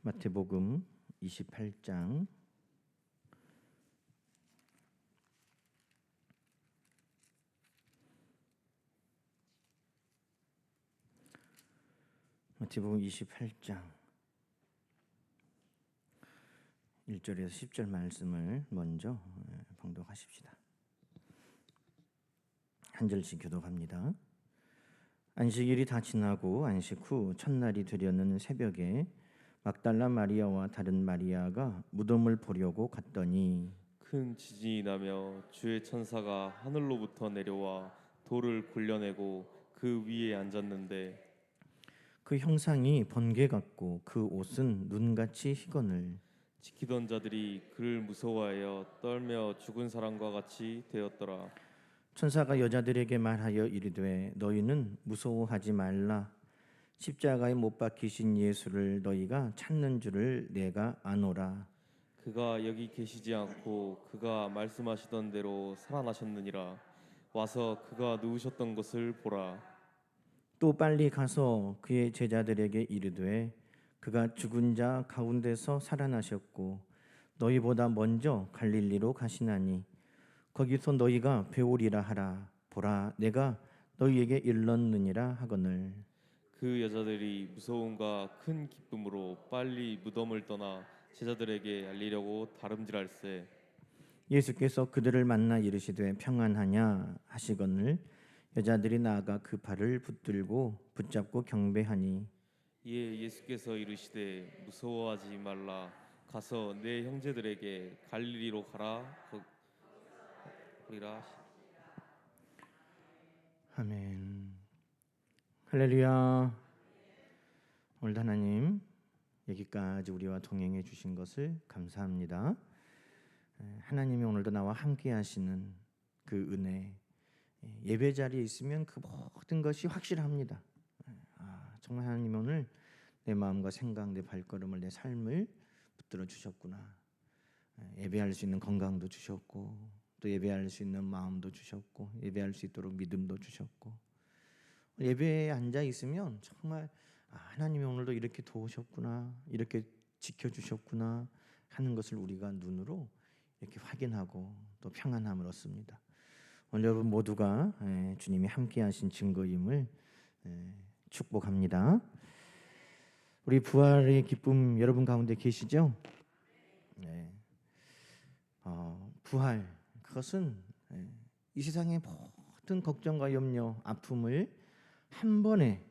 마태복음 28장 마태복음 28장 1절에서 10절 말씀을 먼저 봉독하십시다. 한 절씩 교독합니다. 안식일이 다 지나고 안식 후 첫날이 되려는 새벽에 막달라 마리아와 다른 마리아가 무덤을 보려고 갔더니 큰 지진이 나며 주의 천사가 하늘로부터 내려와 돌을 굴려내고 그 위에 앉았는데 그 형상이 번개 같고 그 옷은 눈같이 희거늘 지키던 자들이 그를 무서워하여 떨며 죽은 사람과 같이 되었더라. 천사가 여자들에게 말하여 이르되 너희는 무서워하지 말라. 십자가에 못 박히신 예수를 너희가 찾는 줄을 내가 아노라. 그가 여기 계시지 않고 그가 말씀하시던 대로 살아나셨느니라. 와서 그가 누우셨던 것을 보라. 또 빨리 가서 그의 제자들에게 이르되 그가 죽은 자 가운데서 살아나셨고 너희보다 먼저 갈릴리로 가시나니 거기서 너희가 배우리라 하라. 보라 내가 너희에게 일렀느니라 하거늘. 그 여자들이 무서움과 큰 기쁨으로 빨리 무덤을 떠나 제자들에게 알리려고 다름질할세. 예수께서 그들을 만나 이르시되 평안하냐 하시거늘 여자들이 나아가 그 발을 붙들고 붙잡고 경배하니 이에 예수께서 이르시되 무서워하지 말라. 가서 내 형제들에게 갈릴리로 가라. 거기라. 아멘. 할렐루야. 오늘도 하나님 여기까지 우리와 동행해 주신 것을 감사합니다. 하나님이 오늘도 나와 함께 하시는 그 은혜, 예배 자리에 있으면 그 모든 것이 확실합니다. 정말 하나님 오늘 내 마음과 생각, 내 발걸음을, 내 삶을 붙들어 주셨구나. 예배할 수 있는 건강도 주셨고 또 예배할 수 있는 마음도 주셨고 예배할 수 있도록 믿음도 주셨고 예배에 앉아 있으면 정말 하나님이 오늘도 이렇게 도우셨구나, 이렇게 지켜주셨구나 하는 것을 우리가 눈으로 이렇게 확인하고 또 평안함을 얻습니다. 오늘 여러분 모두가 주님이 함께하신 증거임을 축복합니다. 우리 부활의 기쁨 여러분 가운데 계시죠? 네. 부활 그것은 이 세상의 모든 걱정과 염려, 아픔을 한 번에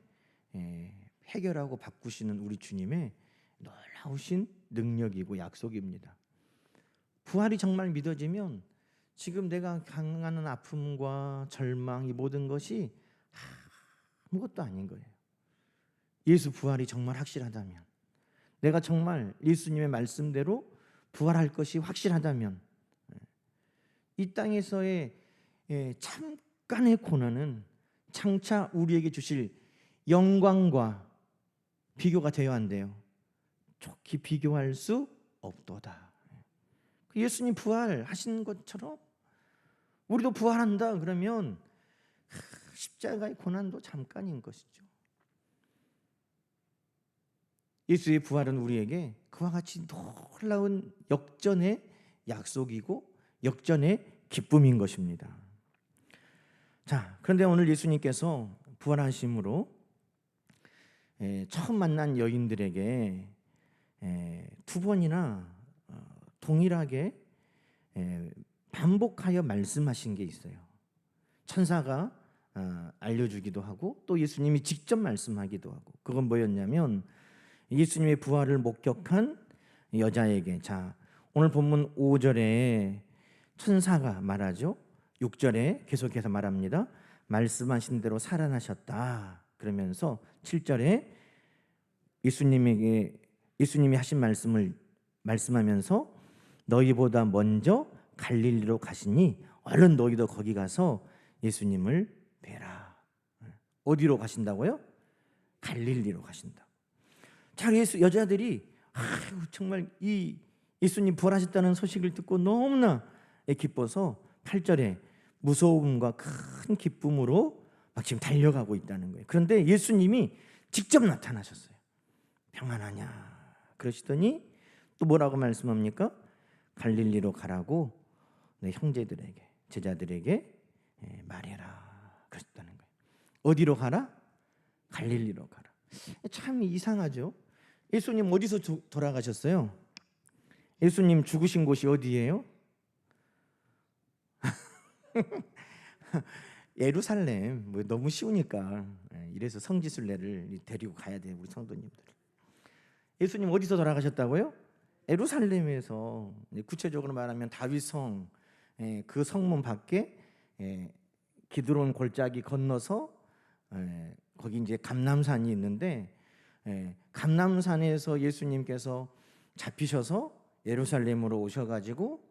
해결하고 바꾸시는 우리 주님의 놀라우신 능력이고 약속입니다. 부활이 정말 믿어지면 지금 내가 당하는 아픔과 절망 이 모든 것이 아무것도 아닌 거예요. 예수 부활이 정말 확실하다면, 내가 정말 예수님의 말씀대로 부활할 것이 확실하다면 이 땅에서의 잠깐의 고난은 장차 우리에게 주실 영광과 비교가 되어야 한대요. 좋게 비교할 수 없도다. 예수님 부활하신 것처럼 우리도 부활한다 그러면 십자가의 고난도 잠깐인 것이죠. 예수의 부활은 우리에게 그와 같이 놀라운 역전의 약속이고 역전의 기쁨인 것입니다. 자, 그런데 오늘 예수님께서 부활하심으로 처음 만난 여인들에게 두 번이나 동일하게 반복하여 말씀하신 게 있어요. 천사가 알려주기도 하고 또 예수님이 직접 말씀하기도 하고, 그건 뭐였냐면 예수님의 부활을 목격한 여자에게, 자 오늘 본문 5절에 천사가 말하죠. 6절에 계속해서 말합니다. 말씀하신 대로 살아나셨다. 그러면서 7절에 예수님이 하신 말씀을 말씀하면서 너희보다 먼저 갈릴리로 가시니 얼른 너희도 거기 가서 예수님을 뵈라. 어디로 가신다고요? 갈릴리로 가신다. 자, 여자들이 정말 이 예수님 부활하셨다는 소식을 듣고 너무나 기뻐서 8절에 무서움과 큰 기쁨으로 막 지금 달려가고 있다는 거예요. 그런데 예수님이 직접 나타나셨어요. 평안하냐 그러시더니 또 뭐라고 말씀합니까? 갈릴리로 가라고 내 형제들에게, 제자들에게 말해라 그러셨다는 거예요. 어디로 가라? 갈릴리로 가라. 참 이상하죠. 예수님 어디서 돌아가셨어요? 예수님 죽으신 곳이 어디예요? 예루살렘. 뭐 너무 쉬우니까 이래서 성지순례를 데리고 가야 돼요, 우리 성도님들. 예수님 어디서 돌아가셨다고요? 예루살렘에서. 구체적으로 말하면 다윗성, 그 성문 밖에 기드론 골짜기 건너서 거기 이제 감람산이 있는데, 감람산에서 예수님께서 잡히셔서 예루살렘으로 오셔가지고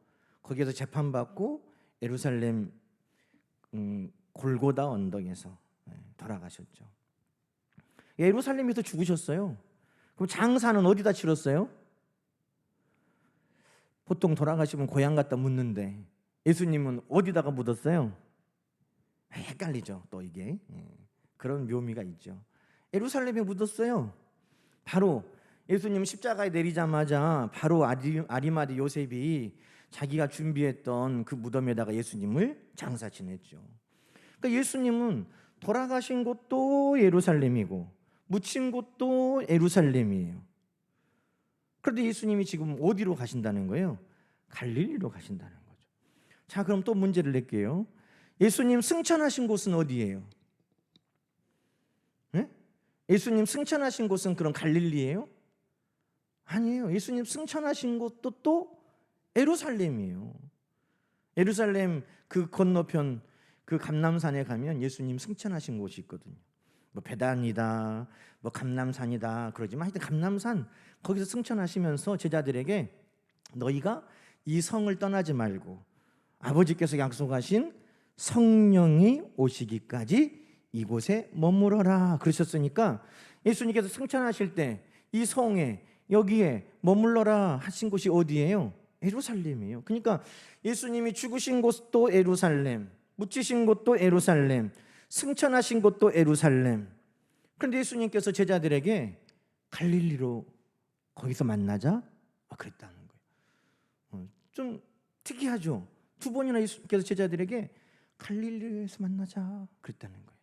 거기에서 재판받고 예루살렘 골고다 언덕에서 돌아가셨죠. 예루살렘에서 죽으셨어요. 그럼 장사는 어디다 치렀어요? 보통 돌아가시면 고향 갖다 묻는데 예수님은 어디다가 묻었어요? 헷갈리죠. 또 이게 그런 묘미가 있죠. 예루살렘에 묻었어요. 바로 예수님 십자가에 내리자마자 바로 아리마대 요셉이 자기가 준비했던 그 무덤에다가 예수님을 장사 지냈죠. 그러니까 예수님은 돌아가신 곳도 예루살렘이고 묻힌 곳도 예루살렘이에요. 그런데 예수님이 지금 어디로 가신다는 거예요? 갈릴리로 가신다는 거죠. 자, 그럼 또 문제를 낼게요. 예수님 승천하신 곳은 어디예요? 네? 예수님 승천하신 곳은 그럼 갈릴리예요? 아니에요. 예수님 승천하신 곳도 또 예루살렘이에요. 예루살렘 그 건너편 그 감람산에 가면 예수님 승천하신 곳이 있거든요. 뭐 베단이다, 뭐 감람산이다 그러지만 하여튼 감람산 거기서 승천하시면서 제자들에게 너희가 이 성을 떠나지 말고 아버지께서 약속하신 성령이 오시기까지 이곳에 머물러라 그러셨으니까 예수님께서 승천하실 때 이 성에 여기에 머물러라 하신 곳이 어디예요? 예루살렘이에요. 그러니까 예수님이 죽으신 곳도 예루살렘, 묻히신 곳도 예루살렘, 승천하신 곳도 예루살렘. 그런데 예수님께서 제자들에게 갈릴리로 거기서 만나자 그랬다는 거예요. 좀 특이하죠. 두 번이나 예수님께서 제자들에게 갈릴리에서 만나자 그랬다는 거예요.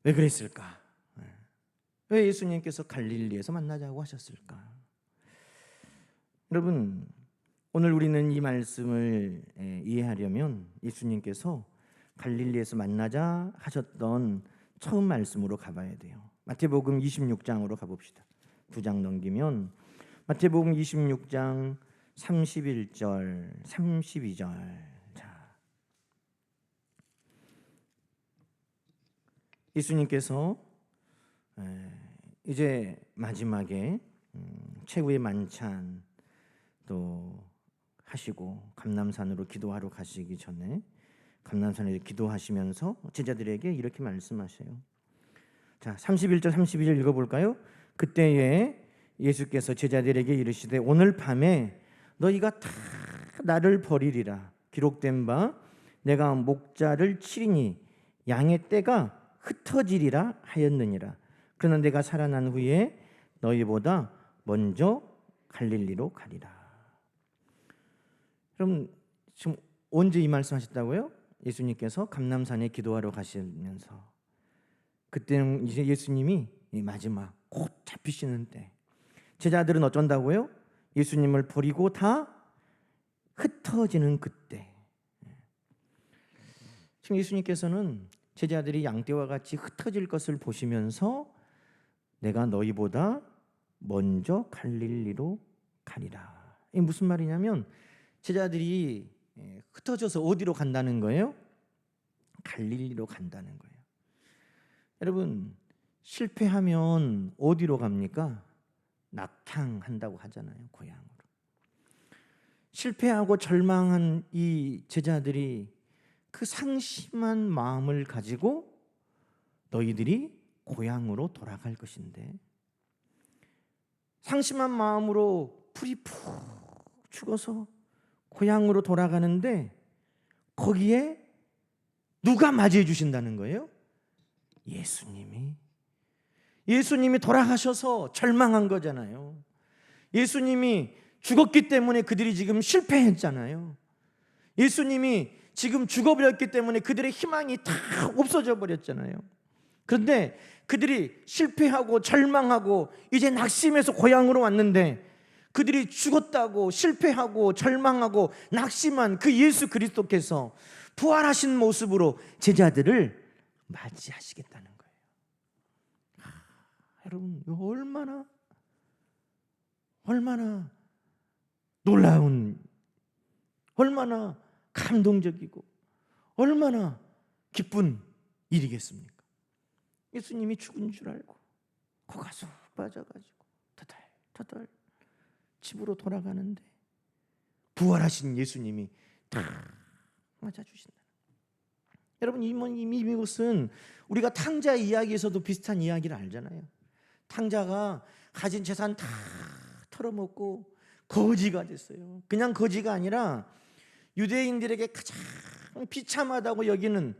왜 그랬을까? 왜 예수님께서 갈릴리에서 만나자고 하셨을까? 여러분, 오늘 우리는 이 말씀을 이해하려면 예수님께서 갈릴리에서 만나자 하셨던 처음 말씀으로 가봐야 돼요. 마태복음 26장으로 가봅시다. 2장 넘기면 마태복음 26장 31절, 32절. 자, 예수님께서 이제 마지막에 최후의 만찬 또 하시고 감람산으로 기도하러 가시기 전에 감람산에 기도하시면서 제자들에게 이렇게 말씀하셔요. 자, 31절 32절 읽어볼까요? 그때에 예수께서 제자들에게 이르시되 오늘 밤에 너희가 다 나를 버리리라. 기록된 바 내가 목자를 치리니 양의 떼가 흩어지리라 하였느니라. 그러나 내가 살아난 후에 너희보다 먼저 갈릴리로 가리라. 그럼 지금 언제 이 말씀하셨다고요? 예수님께서 감람산에 기도하러 가시면서 그때는 이제 예수님이 마지막 곧 잡히시는 때 제자들은 어쩐다고요? 예수님을 버리고 다 흩어지는 그때. 지금 예수님께서는 제자들이 양떼와 같이 흩어질 것을 보시면서 내가 너희보다 먼저 갈릴리로 가리라. 이게 무슨 말이냐면 제자들이 흩어져서 어디로 간다는 거예요? 갈릴리로 간다는 거예요. 여러분, 실패하면 어디로 갑니까? 낙향한다고 하잖아요, 고향으로. 실패하고 절망한 이 제자들이 그 상심한 마음을 가지고 너희들이 고향으로 돌아갈 것인데, 상심한 마음으로 풀이 푹 죽어서 고향으로 돌아가는데 거기에 누가 맞이해 주신다는 거예요? 예수님이. 예수님이 돌아가셔서 절망한 거잖아요. 예수님이 죽었기 때문에 그들이 지금 실패했잖아요. 예수님이 지금 죽어버렸기 때문에 그들의 희망이 다 없어져 버렸잖아요. 그런데 그들이 실패하고 절망하고 이제 낙심해서 고향으로 왔는데, 그들이 죽었다고 실패하고 절망하고 낙심한 그 예수 그리스도께서 부활하신 모습으로 제자들을 맞이하시겠다는 거예요. 여러분, 얼마나 놀라운, 얼마나 감동적이고 얼마나 기쁜 일이겠습니까? 예수님이 죽은 줄 알고 코가 쏙 빠져가지고 터덜터덜 집으로 돌아가는데 부활하신 예수님이 다 맞아주신다. 여러분, 이것은 우리가 탕자 이야기에서도 비슷한 이야기를 알잖아요. 탕자가 가진 재산 다 털어먹고 거지가 됐어요. 그냥 거지가 아니라 유대인들에게 가장 비참하다고 여기는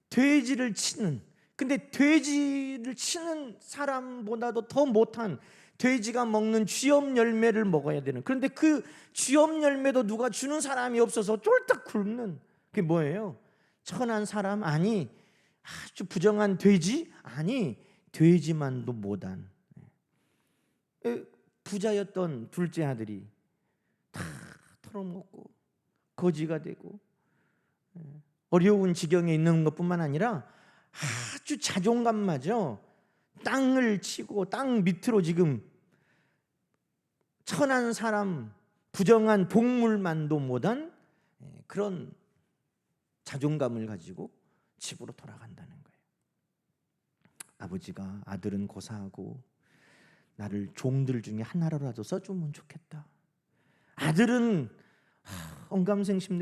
돼지를 치는, 근데 돼지를 치는 사람보다도 더 못한, 돼지가 먹는 쥐염 열매를 먹어야 되는, 그런데 그 쥐염 열매도 누가 주는 사람이 없어서 쫄딱 굶는, 그게 뭐예요? 천한 사람? 아니, 아주 부정한 돼지? 아니, 돼지만도 못한 부자였던 둘째 아들이 다 털어먹고 거지가 되고 어려운 지경에 있는 것뿐만 아니라 아주 자존감마저 땅을 치고 땅 밑으로 지금 천한 사람, 부정한 동물만도 못한 그런 자존감을 가지고 집으로 돌아간다는 거예요. 아버지가 아들은 고사하고 나를 종들 중에 하나로라도 써주면 좋겠다. 아들은 언감생심,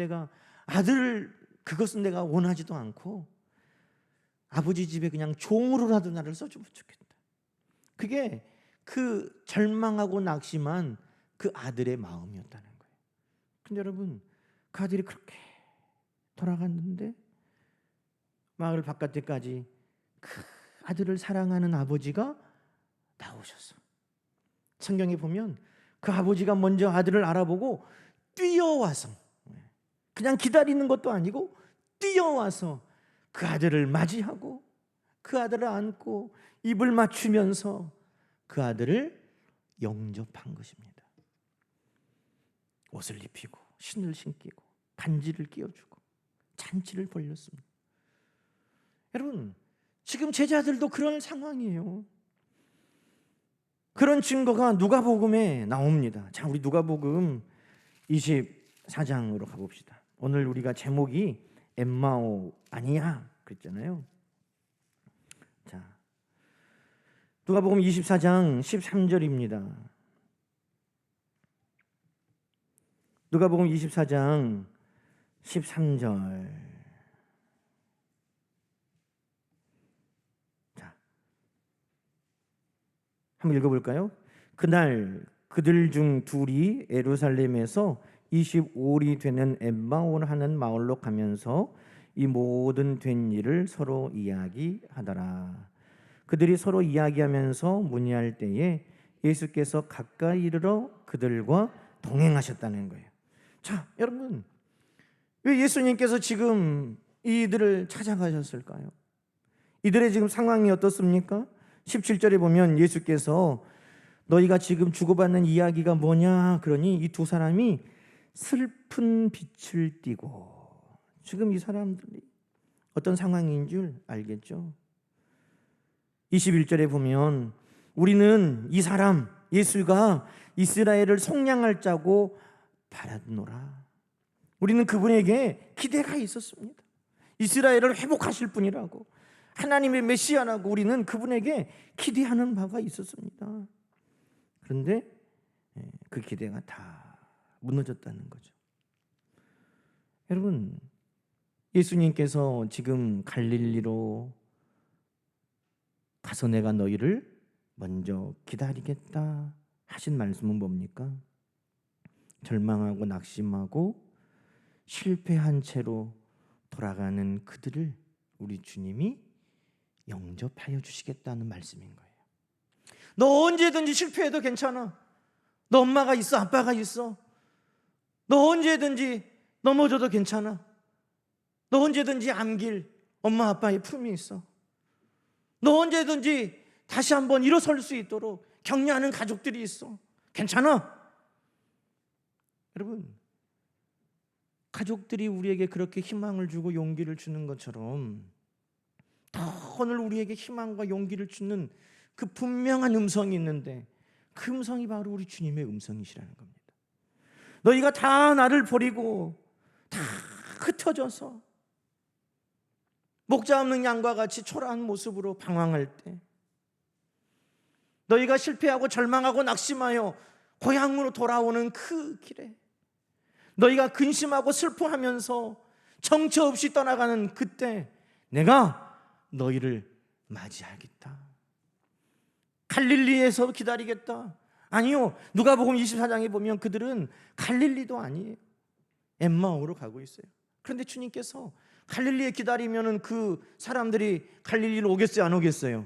아들 그것은 내가 원하지도 않고 아버지 집에 그냥 종으로라도 나를 써주면 좋겠다. 그게 그 절망하고 낙심한 그 아들의 마음이었다는 거예요. 근데 여러분, 그 아들이 그렇게 돌아갔는데 마을 바깥에까지 그 아들을 사랑하는 아버지가 나오셔서, 성경에 보면 그 아버지가 먼저 아들을 알아보고 뛰어와서, 그냥 기다리는 것도 아니고 뛰어와서 그 아들을 맞이하고 그 아들을 안고 입을 맞추면서 그 아들을 영접한 것입니다. 옷을 입히고 신을 신기고 반지를 끼워주고 잔치를 벌였습니다. 여러분, 지금 제자들도 그런 상황이에요. 그런 증거가 누가복음에 나옵니다. 자, 우리 누가복음 24장으로 가봅시다. 오늘 우리가 제목이 엠마오 아니야 그랬잖아요. 자, 누가복음 24장 13절입니다. 누가복음 24장 13절. 자, 한번 읽어볼까요? 그날 그들 중 둘이 예루살렘에서 25일이 되는 엠마오를 하는 마을로 가면서 이 모든 된 일을 서로 이야기하더라. 그들이 서로 이야기하면서 문의할 때에 예수께서 가까이 이르러 그들과 동행하셨다는 거예요. 자, 여러분, 왜 예수님께서 지금 이들을 찾아가셨을까요? 이들의 지금 상황이 어떻습니까? 17절에 보면 예수께서 너희가 지금 주고받는 이야기가 뭐냐 그러니 이 두 사람이 슬픈 빛을 띠고, 지금 이 사람들이 어떤 상황인 줄 알겠죠? 21절에 보면 우리는 이 사람 예수가 이스라엘을 속량할 자고 바랐노라. 우리는 그분에게 기대가 있었습니다. 이스라엘을 회복하실 분이라고, 하나님의 메시아라고 우리는 그분에게 기대하는 바가 있었습니다. 그런데 그 기대가 다 무너졌다는 거죠. 여러분, 예수님께서 지금 갈릴리로 가서 내가 너희를 먼저 기다리겠다 하신 말씀은 뭡니까? 절망하고 낙심하고 실패한 채로 돌아가는 그들을 우리 주님이 영접하여 주시겠다는 말씀인 거예요. 너 언제든지 실패해도 괜찮아. 너 엄마가 있어, 아빠가 있어. 너 언제든지 넘어져도 괜찮아. 너 언제든지 안길 엄마 아빠의 품이 있어. 너 언제든지 다시 한번 일어설 수 있도록 격려하는 가족들이 있어. 괜찮아. 여러분, 가족들이 우리에게 그렇게 희망을 주고 용기를 주는 것처럼 더 오늘 우리에게 희망과 용기를 주는 그 분명한 음성이 있는데, 그 음성이 바로 우리 주님의 음성이시라는 겁니다. 너희가 다 나를 버리고 다 흩어져서 목자 없는 양과 같이 초라한 모습으로 방황할 때, 너희가 실패하고 절망하고 낙심하여 고향으로 돌아오는 그 길에, 너희가 근심하고 슬퍼하면서 정처 없이 떠나가는 그때 내가 너희를 맞이하겠다. 갈릴리에서 기다리겠다. 아니요, 누가복음 24장에 보면 그들은 갈릴리도 아니에요. 엠마오로 가고 있어요. 그런데 주님께서 갈릴리에 기다리면은 그 사람들이 갈릴리로 오겠어요, 안 오겠어요?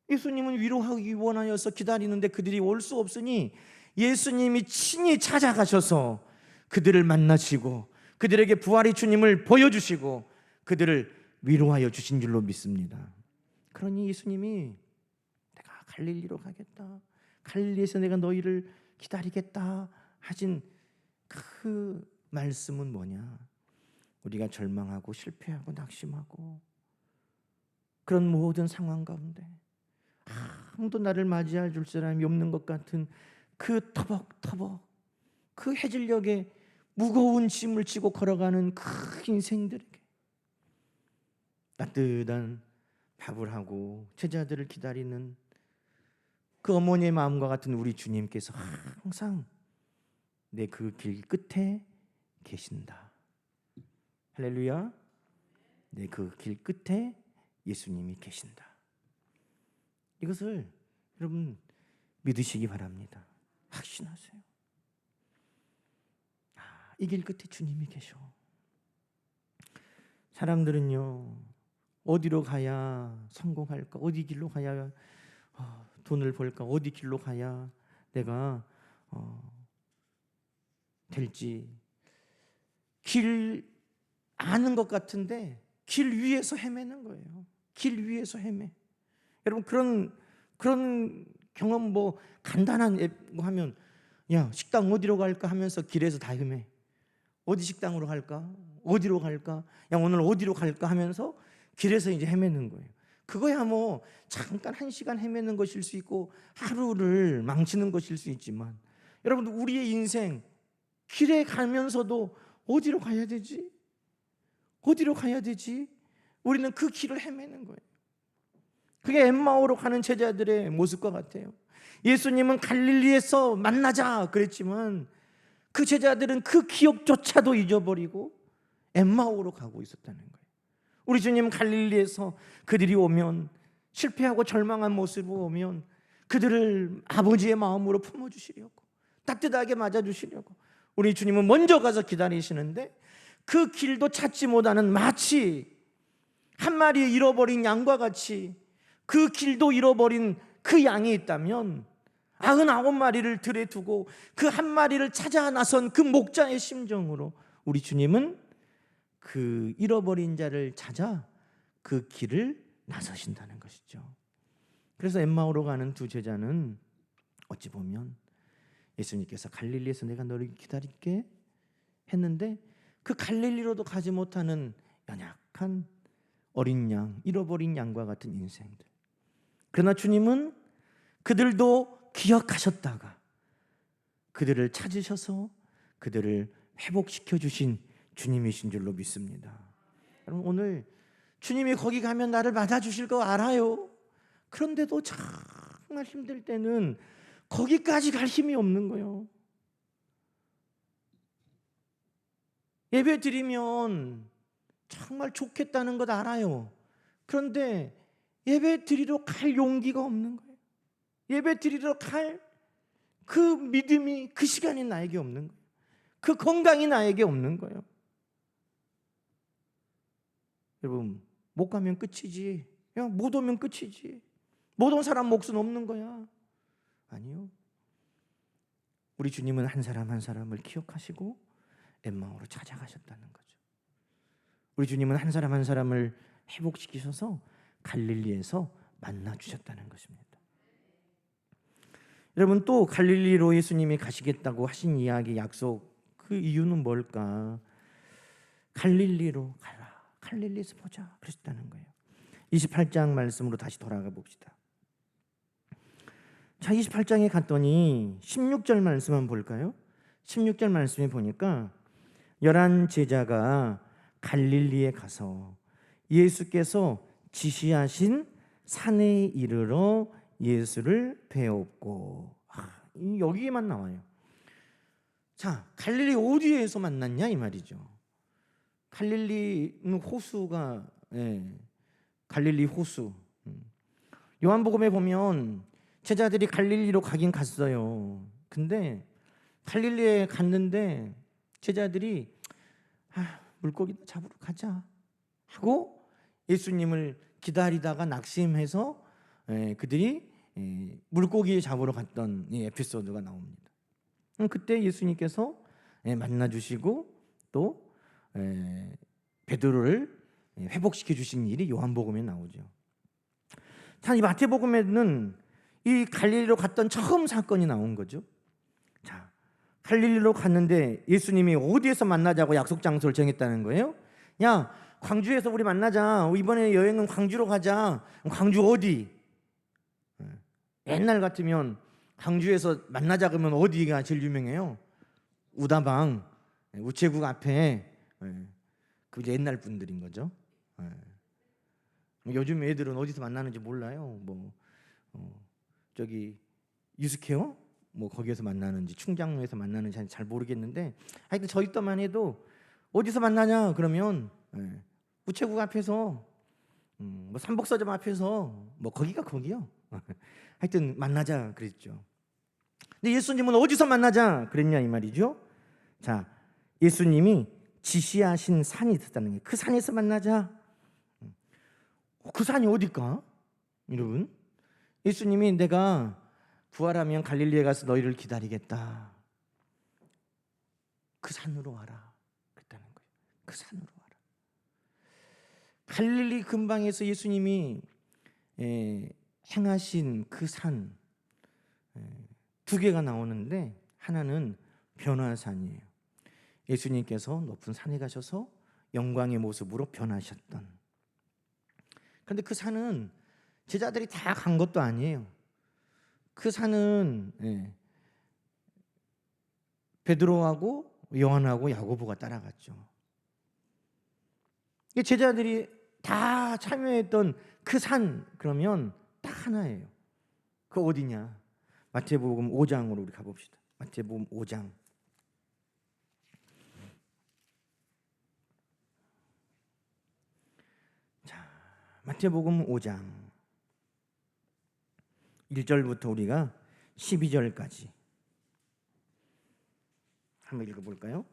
예수님은 위로하기 원하여서 기다리는데 그들이 올 수 없으니 예수님이 친히 찾아가셔서 그들을 만나시고 그들에게 부활의 주님을 보여주시고 그들을 위로하여 주신 줄로 믿습니다. 그러니 예수님이 내가 갈릴리로 가겠다, 갈릴리에서 내가 너희를 기다리겠다 하신 그 말씀은 뭐냐? 우리가 절망하고 실패하고 낙심하고 그런 모든 상황 가운데 아무도 나를 맞이해 줄 사람이 없는 것 같은 그 터벅터벅 그 해질녘에 무거운 짐을 지고 걸어가는 그 인생들에게 따뜻한 밥을 하고 제자들을 기다리는 그 어머니의 마음과 같은 우리 주님께서 항상 내 그 길 끝에 계신다. 할렐루야. 내 그 길 끝에 예수님이 계신다. 이것을 여러분 믿으시기 바랍니다. 확신하세요. 이 길 끝에 주님이 계셔. 사람들은요, 어디로 가야 성공할까? 어디 길로 가야 돈을 벌까? 어디 길로 가야 내가 될지 길 아는 것 같은데 길 위에서 헤매는 거예요. 길 위에서 헤매. 여러분 그런 경험 뭐 간단한 앱 하면 야 식당 어디로 갈까 하면서 길에서 다 헤매. 어디 식당으로 갈까? 어디로 갈까? 야 오늘 어디로 갈까 하면서 길에서 이제 헤매는 거예요. 그거야 뭐 잠깐 1시간 헤매는 것일 수 있고 하루를 망치는 것일 수 있지만 여러분 우리의 인생 길에 가면서도 어디로 가야 되지? 어디로 가야 되지? 우리는 그 길을 헤매는 거예요. 그게 엠마오로 가는 제자들의 모습과 같아요. 예수님은 갈릴리에서 만나자 그랬지만 그 제자들은 그 기억조차도 잊어버리고 엠마오로 가고 있었다는 거예요. 우리 주님은 갈릴리에서 그들이 오면 실패하고 절망한 모습으로 오면 그들을 아버지의 마음으로 품어주시려고 따뜻하게 맞아주시려고 우리 주님은 먼저 가서 기다리시는데 그 길도 찾지 못하는 마치 한 마리의 잃어버린 양과 같이 그 길도 잃어버린 그 양이 있다면 99마리를 들에 두고 그 한 마리를 찾아 나선 그 목자의 심정으로 우리 주님은 그 잃어버린 자를 찾아 그 길을 나서신다는 것이죠. 그래서 엠마오로 가는 두 제자는 어찌 보면 예수님께서 갈릴리에서 내가 너를 기다릴게 했는데 그 갈릴리로도 가지 못하는 연약한 어린 양, 잃어버린 양과 같은 인생들. 그러나 주님은 그들도 기억하셨다가 그들을 찾으셔서 그들을 회복시켜 주신 주님이신 줄로 믿습니다. 여러분 오늘 주님이 거기 가면 나를 맞아주실 거 알아요. 그런데도 정말 힘들 때는 거기까지 갈 힘이 없는 거예요. 예배 드리면 정말 좋겠다는 것 알아요. 그런데 예배 드리러 갈 용기가 없는 거예요. 예배 드리러 갈 그 믿음이 그 시간이 나에게 없는 거예요. 그 건강이 나에게 없는 거예요. 여러분 못 가면 끝이지. 못 오면 끝이지. 모든 사람 몫은 없는 거야. 아니요. 우리 주님은 한 사람 한 사람을 기억하시고 엠마오로 찾아가셨다는 거죠. 우리 주님은 한 사람 한 사람을 회복시키셔서 갈릴리에서 만나 주셨다는 것입니다. 여러분, 또 갈릴리로 예수님이 가시겠다고 하신 이야기, 약속, 그 이유는 뭘까? 갈릴리로 가라, 갈릴리에서 보자 그러셨다는 거예요. 28장 말씀으로 다시 돌아가 봅시다. 자, 28장에 갔더니 16절 말씀 한번 볼까요? 16절 말씀에 보니까 11 제자가 갈릴리에 가서 예수께서 지시하신 산에 이르러 예수를 배웠고, 여기에만 나와요. 자, 갈릴리 어디에서 만났냐 이 말이죠. 갈릴리는 호수가, 갈릴리 호수. 요한복음에 보면 제자들이 갈릴리로 가긴 갔어요. 근데 갈릴리에 갔는데 제자들이 물고기 잡으러 가자 하고 예수님을 기다리다가 낙심해서 그들이 물고기 잡으러 갔던 이 에피소드가 나옵니다. 그때 예수님께서 만나 주시고 또 베드로를 회복시켜 주신 일이 요한복음에 나오죠. 자, 이 마태복음에는 이 갈릴리로 갔던 처음 사건이 나온 거죠. 자, 갈릴리로 갔는데 예수님이 어디에서 만나자고 약속 장소를 정했다는 거예요? 야, 광주에서 우리 만나자. 이번에 여행은 광주로 가자. 광주 어디? 옛날 같으면 광주에서 만나자 그러면 어디가 제일 유명해요? 우다방, 우체국 앞에. 그 옛날 분들인 거죠. 요즘 애들은 어디서 만나는지 몰라요. 저기 유스케어 거기에서 만나는지 충장로에서 만나는지 잘 모르겠는데, 하여튼 저희 때만 해도 어디서 만나냐 그러면 우체국 앞에서, 삼복서점 앞에서, 거기가 거기요. 하여튼 만나자 그랬죠. 근데 예수님은 어디서 만나자 그랬냐 이 말이죠. 자, 예수님이 지시하신 산이 있었다는 거예요. 그 산에서 만나자. 그 산이 어딜까? 여러분, 예수님이 내가 부활하면 갈릴리에 가서 너희를 기다리겠다. 그 산으로 와라 그랬다는 거예요. 그 산으로 와라. 갈릴리 근방에서 예수님이 행하신 그 산, 두 개가 나오는데 하나는 변화산이에요. 예수님께서 높은 산에 가셔서 영광의 모습으로 변하셨던. 그런데 그 산은 제자들이 다 간 것도 아니에요. 그 산은 베드로하고 요한하고 야고보가 따라갔죠. 제자들이 다 참여했던 그 산, 그러면 딱 하나예요. 그 어디냐? 마태복음 5장으로 우리 가봅시다. 마태복음 5장. 자, 마태복음 5장 1절부터 우리가 12절까지 한번 읽어볼까요?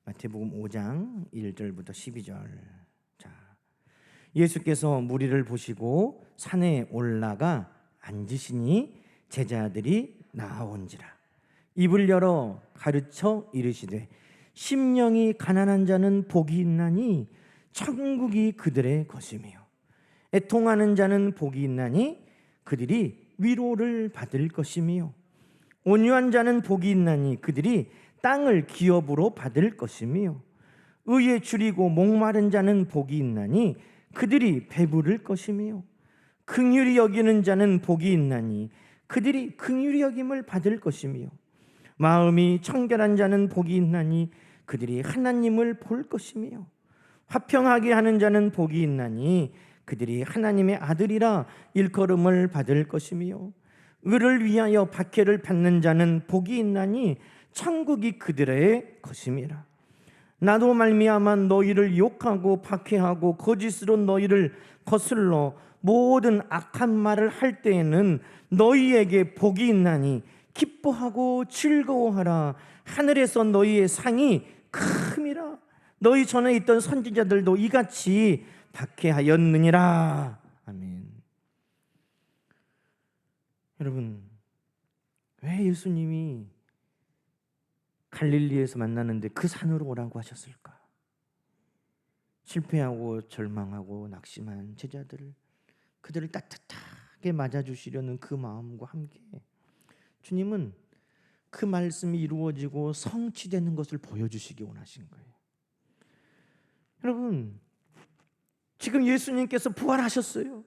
마태복음 5장 1절부터 12절. 자, 예수께서 무리를 보시고 산에 올라가 앉으시니 제자들이 나아온지라. 입을 열어 가르쳐 이르시되 심령이 가난한 자는 복이 있나니 천국이 그들의 것이며 애통하는 자는 복이 있나니 그들이 위로를 받을 것이며 온유한 자는 복이 있나니 그들이 땅을 기업으로 받을 것이며 의에 줄이고 목마른 자는 복이 있나니 그들이 배부를 것이며 긍휼히 여기는 자는 복이 있나니 그들이 긍휼히 여김을 받을 것이며 마음이 청결한 자는 복이 있나니 그들이 하나님을 볼 것이며 화평하게 하는 자는 복이 있나니 그들이 하나님의 아들이라 일컬음을 받을 것이며 의를 위하여 박해를 받는 자는 복이 있나니 천국이 그들의 것임이라. 나도 말미암아 너희를 욕하고 박해하고 거짓으로 너희를 거슬러 모든 악한 말을 할 때에는 너희에게 복이 있나니 기뻐하고 즐거워하라. 하늘에서 너희의 상이 큼이라. 너희 전에 있던 선지자들도 이같이 박해하였느니라. 아멘. 여러분, 왜 예수님이 갈릴리에서 만나는데 그 산으로 오라고 하셨을까? 실패하고 절망하고 낙심한 제자들을, 그들을 따뜻하게 맞아주시려는 그 마음과 함께 주님은 그 말씀이 이루어지고 성취되는 것을 보여주시기 원하신 거예요. 여러분, 지금 예수님께서 부활하셨어요.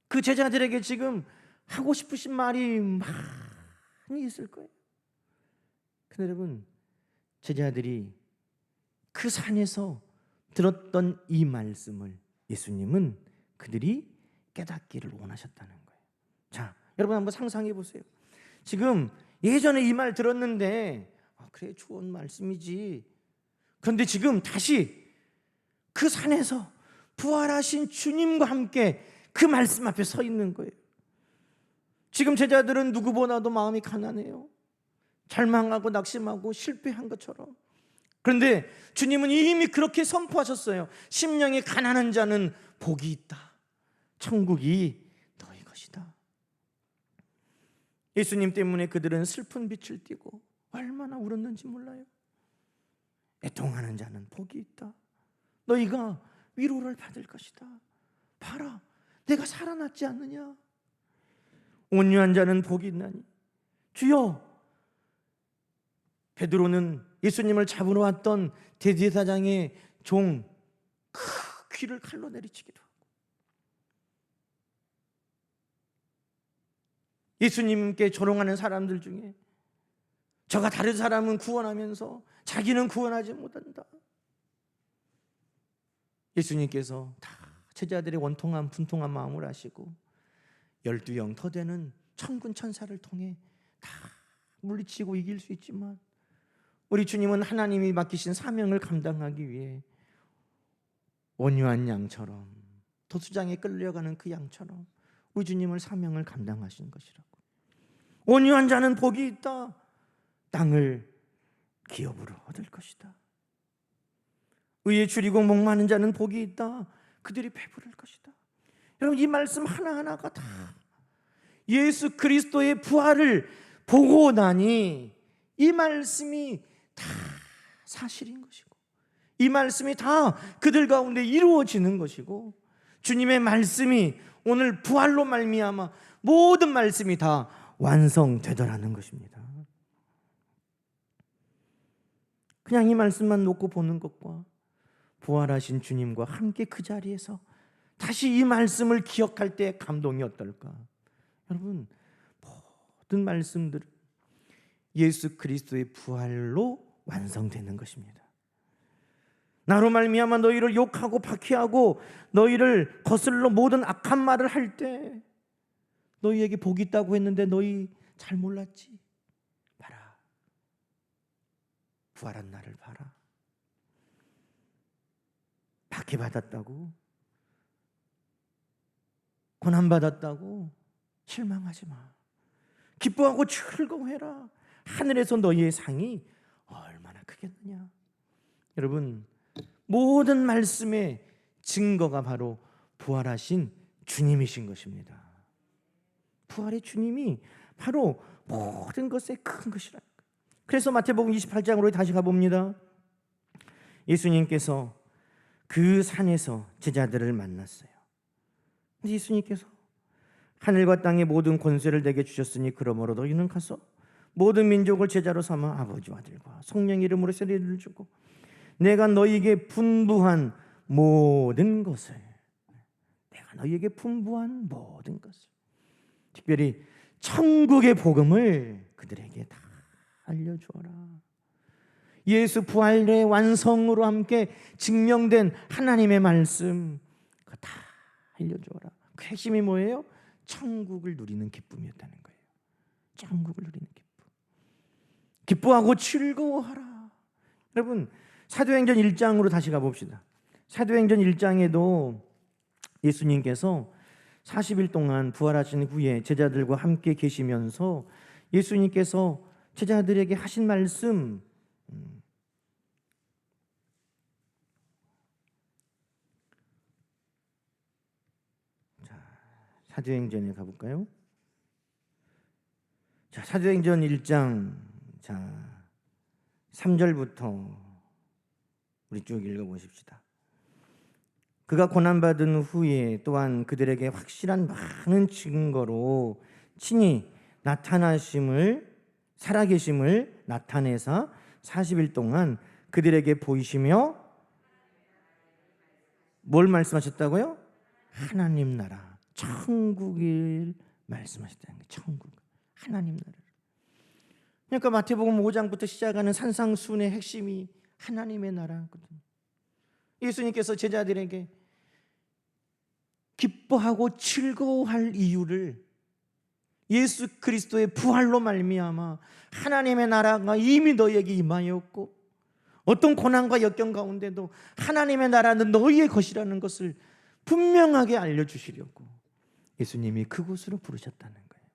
그 제자들에게 지금 하고 싶으신 말이 많이 있을 거예요. 근데 여러분, 제자들이 그 산에서 들었던 이 말씀을 예수님은 그들이 깨닫기를 원하셨다는 거예요. 자, 여러분 한번 상상해 보세요. 지금 예전에 이 말 들었는데 그래, 좋은 말씀이지. 그런데 지금 다시 그 산에서 부활하신 주님과 함께 그 말씀 앞에 서 있는 거예요. 지금 제자들은 누구보다도 마음이 가난해요. 절망하고 낙심하고 실패한 것처럼. 그런데 주님은 이미 그렇게 선포하셨어요. 심령이 가난한 자는 복이 있다. 천국이 너희 것이다. 예수님 때문에 그들은 슬픈 빛을 띠고 얼마나 울었는지 몰라요. 애통하는 자는 복이 있다. 너희가 위로를 받을 것이다. 봐라, 내가 살아났지 않느냐. 온유한 자는 복이 있나니. 주여, 베드로는 예수님을 잡으러 왔던 대제사장의 종 그 귀를 칼로 내리치기도 하고, 예수님께 조롱하는 사람들 중에 저가 다른 사람은 구원하면서 자기는 구원하지 못한다. 예수님께서 다 제자들의 원통한 분통한 마음을 아시고 12영 더 되는 천군 천사를 통해 다 물리치고 이길 수 있지만, 우리 주님은 하나님이 맡기신 사명을 감당하기 위해 온유한 양처럼, 도수장에 끌려가는 그 양처럼 우리 주님을 사명을 감당하신 것이라고. 온유한 자는 복이 있다. 땅을 기업으로 얻을 것이다. 의에 줄이고 목마른 자는 복이 있다. 그들이 배부를 것이다. 여러분, 이 말씀 하나하나가 다 예수 그리스도의 부활을 보고 나니 이 말씀이 다 사실인 것이고, 이 말씀이 다 그들 가운데 이루어지는 것이고, 주님의 말씀이 오늘 부활로 말미암아 모든 말씀이 다 완성되더라는 것입니다. 그냥 이 말씀만 놓고 보는 것과 부활하신 주님과 함께 그 자리에서 다시 이 말씀을 기억할 때 감동이 어떨까? 여러분, 모든 말씀들은 예수 그리스도의 부활로 완성되는 것입니다. 나로 말미암아 너희를 욕하고 박해하고 너희를 거슬러 모든 악한 말을 할 때 너희에게 복이 있다고 했는데 너희 잘 몰랐지? 봐라, 부활한 나를 봐라. 박해받았다고, 고난받았다고 실망하지 마. 기뻐하고 즐거워해라. 하늘에서 너희의 상이 얼마나 크겠느냐. 여러분, 모든 말씀의 증거가 바로 부활하신 주님이신 것입니다. 부활의 주님이 바로 모든 것의 큰 것이라. 그래서 마태복음 28장으로 다시 가봅니다. 예수님께서 그 산에서 제자들을 만났어요. 예수님께서 하늘과 땅의 모든 권세를 내게 주셨으니 그러므로 너희는 가서 모든 민족을 제자로 삼아 아버지와 아들과 성령 이름으로 세례를 주고 내가 너희에게 분부한 모든 것을, 내가 너희에게 분부한 모든 것을, 특별히 천국의 복음을 그들에게 다 알려주어라. 예수 부활의 완성으로 함께 증명된 하나님의 말씀 그거 다 알려주어라. 그 핵심이 뭐예요? 천국을 누리는 기쁨이었다는 거예요. 천국을 누리는 기쁨. 기뻐하고 즐거워하라. 여러분, 사도행전 1장으로 다시 가봅시다. 사도행전 1장에도 예수님께서 40일 동안 부활하신 후에 제자들과 함께 계시면서 예수님께서 제자들에게 하신 말씀, 자, 사도행전에 가볼까요? 자, 사도행전 1장 3절부터 우리 쭉 읽어보십시다. 그가 고난받은 후에 또한 그들에게 확실한 많은 증거로 친히 살아계심을 나타내사 40일 동안 그들에게 보이시며 뭘 말씀하셨다고요? 하나님 나라, 천국을 말씀하셨다는 거예요. 천국, 하나님 나라. 그러니까 마태복음 5장부터 시작하는 산상수훈의 핵심이 하나님의 나라거든요. 예수님께서 제자들에게 기뻐하고 즐거워할 이유를 예수 그리스도의 부활로 말미암아 하나님의 나라가 이미 너희에게 임하였고 어떤 고난과 역경 가운데도 하나님의 나라는 너희의 것이라는 것을 분명하게 알려주시려고 예수님이 그곳으로 부르셨다는 거예요.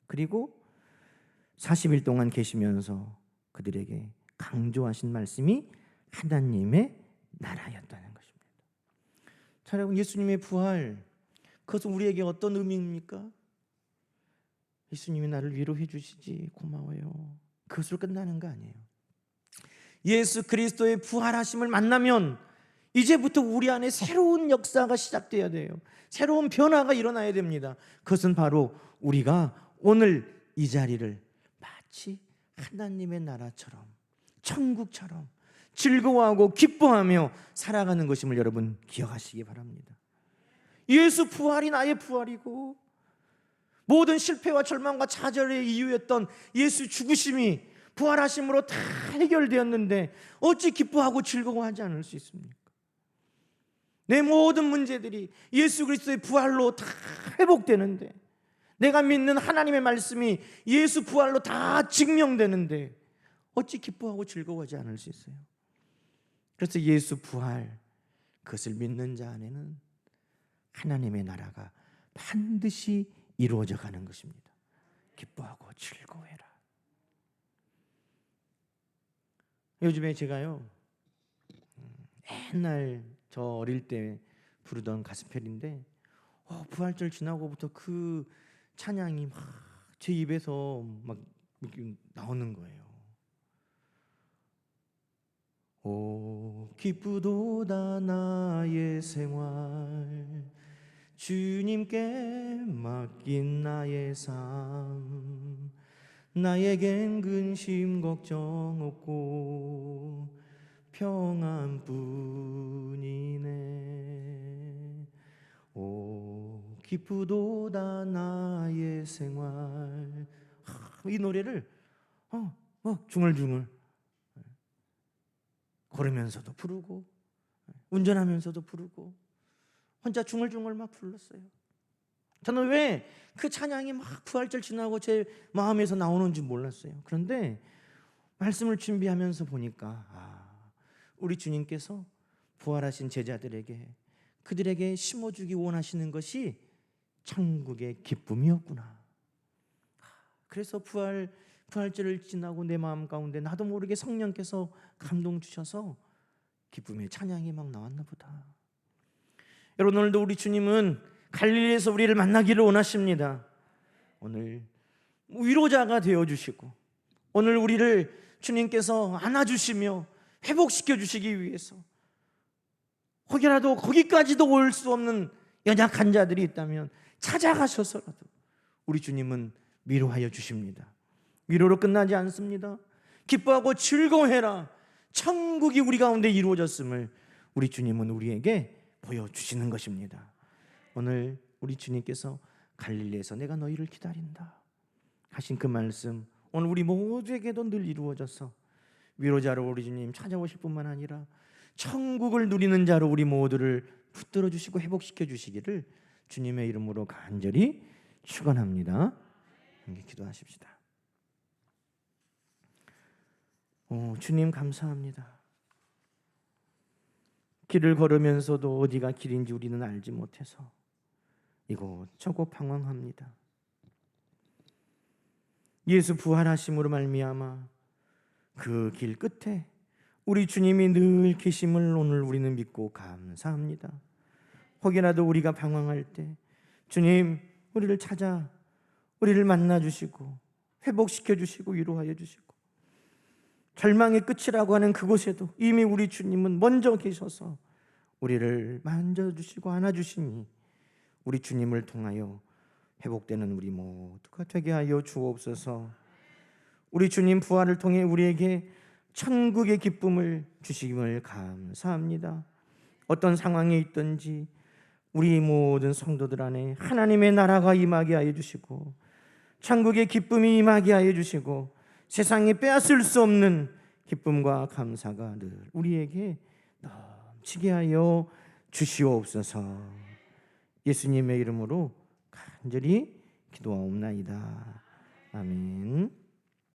그리고 40일 동안 계시면서 그들에게 강조하신 말씀이 하나님의 나라였다는 것입니다. 자, 여러분, 예수님의 부활, 그것은 우리에게 어떤 의미입니까? 예수님이 나를 위로해 주시지 고마워요, 그것으로 끝나는 거 아니에요. 예수 그리스도의 부활하심을 만나면 이제부터 우리 안에 새로운 역사가 시작돼야 돼요. 새로운 변화가 일어나야 됩니다. 그것은 바로 우리가 오늘 이 자리를 마치 하나님의 나라처럼, 천국처럼 즐거워하고 기뻐하며 살아가는 것임을 여러분 기억하시기 바랍니다. 예수 부활이 나의 부활이고 모든 실패와 절망과 좌절의 이유였던 예수 죽으심이 부활하심으로 다 해결되었는데 어찌 기뻐하고 즐거워하지 않을 수 있습니까? 내 모든 문제들이 예수 그리스도의 부활로 다 회복되는데, 내가 믿는 하나님의 말씀이 예수 부활로 다 증명되는데 어찌 기뻐하고 즐거워하지 않을 수 있어요? 그래서 예수 부활, 그것을 믿는 자 안에는 하나님의 나라가 반드시 이루어져 가는 것입니다. 기뻐하고 즐거워해라. 요즘에 제가요, 옛날 저 어릴 때 부르던 가스펠인데 부활절 지나고부터 그 찬양이 막 제 입에서 막 나오는 거예요. 오 기쁘도다 나의 생활, 주님께 맡긴 나의 삶, 나에겐 근심 걱정 없고 평안뿐이네. 오 기쁘도다 나의 생활. 이 노래를 중얼중얼 걸으면서도 부르고 운전하면서도 부르고 혼자 중얼중얼 막 불렀어요. 저는 왜 그 찬양이 막 부활절 지나고 제 마음에서 나오는지 몰랐어요. 그런데 말씀을 준비하면서 보니까 우리 주님께서 부활하신 제자들에게, 그들에게 심어주기 원하시는 것이 천국의 기쁨이었구나. 그래서 부활절을 지나고 내 마음 가운데 나도 모르게 성령께서 감동 주셔서 기쁨의 찬양이 막 나왔나 보다. 여러분, 오늘도 우리 주님은 갈릴리에서 우리를 만나기를 원하십니다. 오늘 위로자가 되어주시고 오늘 우리를 주님께서 안아주시며 회복시켜 주시기 위해서, 혹여라도 거기까지도 올 수 없는 연약한 자들이 있다면 찾아가셔서라도 우리 주님은 위로하여 주십니다. 위로로 끝나지 않습니다. 기뻐하고 즐거워해라, 천국이 우리 가운데 이루어졌음을 우리 주님은 우리에게 보여주시는 것입니다. 오늘 우리 주님께서 갈릴리에서 내가 너희를 기다린다 하신 그 말씀, 오늘 우리 모두에게도 늘 이루어져서 위로자로 우리 주님 찾아오실 뿐만 아니라 천국을 누리는 자로 우리 모두를 붙들어 주시고 회복시켜 주시기를 주님의 이름으로 간절히 축원합니다. 기도하십시다. 주님 감사합니다. 길을 걸으면서도 어디가 길인지 우리는 알지 못해서 이곳저곳 방황합니다. 예수 부활하심으로 말미암아 그 길 끝에 우리 주님이 늘 계심을 오늘 우리는 믿고 감사합니다. 혹여라도 우리가 방황할 때 주님 우리를 찾아 우리를 만나 주시고 회복시켜 주시고 위로하여 주시고, 절망의 끝이라고 하는 그곳에도 이미 우리 주님은 먼저 계셔서 우리를 만져주시고 안아주시니 우리 주님을 통하여 회복되는 우리 모두가 되게 하여 주옵소서. 우리 주님 부활을 통해 우리에게 천국의 기쁨을 주심을 감사합니다. 어떤 상황에 있든지 우리 모든 성도들 안에 하나님의 나라가 임하게 하여 주시고, 천국의 기쁨이 임하게 하여 주시고, 세상에 빼앗을 수 없는 기쁨과 감사가 늘 우리에게 넘치게 하여 주시옵소서. 예수님의 이름으로 간절히 기도하옵나이다. 아멘.